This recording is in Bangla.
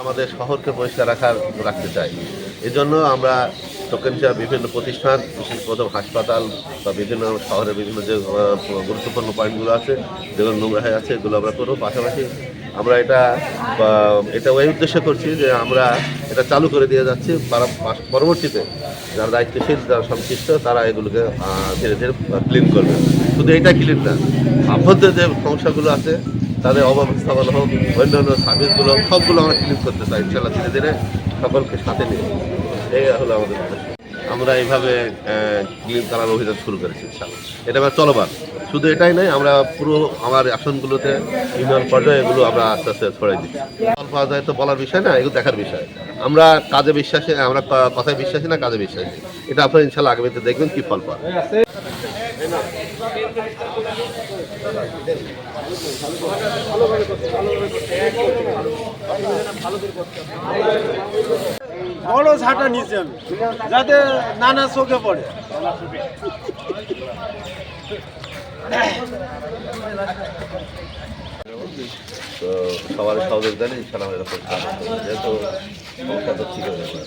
আমাদের শহরকে পরিষ্কার রাখতে চাই। এজন্য আমরা টোকেনসহ বিভিন্ন প্রতিষ্ঠান, প্রথম হাসপাতাল বা বিভিন্ন শহরের বিভিন্ন যে গুরুত্বপূর্ণ পয়েন্টগুলো আছে যেগুলো নোংরা হয়ে আছে এগুলো আমরা করবো। পাশাপাশি আমরা এটা ওই উদ্দেশ্য করছি যে আমরা এটা চালু করে দিয়ে যাচ্ছি, পরবর্তীতে যারা দায়িত্বশীল, যারা সংশ্লিষ্ট, তারা এগুলোকে ধীরে ধীরে ক্লিন করবে। শুধু এটা ক্লিন না, আভ্যন্তরীণ যে সমস্যাগুলো আছে তাদের অব্যবস্থাপনা হোক, অন্যান্য সার্ভিসগুলো সবগুলো আমরা ক্লিন করতে চাই ইনশাআল্লাহ, ধীরে ধীরে সকলকে সাথে নিয়ে। এই হলো আমাদের উদ্দেশ্য। আমরা এইভাবে ক্লিন করার অভিযান শুরু করেছি ইনশাআল্লাহ। এটা আবার চলমান। শুধু এটাই নয়, আমরা পুরো আমার আসনগুলোতে ইউনিয়ন পর্যায়ে এগুলো আমরা আস্তে আস্তে ছড়াই দিচ্ছি। ফল পাওয়া যায় তো বলার বিষয় না, এগুলো দেখার বিষয়। আমরা কাজে বিশ্বাসী, আমরা কথায় বিশ্বাসী না, কাজে বিশ্বাসী। এটা আপনারা ইনশাআল্লাহ আগামীতে দেখবেন কি ফল পাওয়া। বড় ঝাঁটা নিচ্ছেন যাতে নানা চোখে পড়ে। তো সবার সহযোগিতা নেই ইনশাআল্লাহ এরকম, যেহেতু সমস্যা তো ঠিক হয়ে যাবে।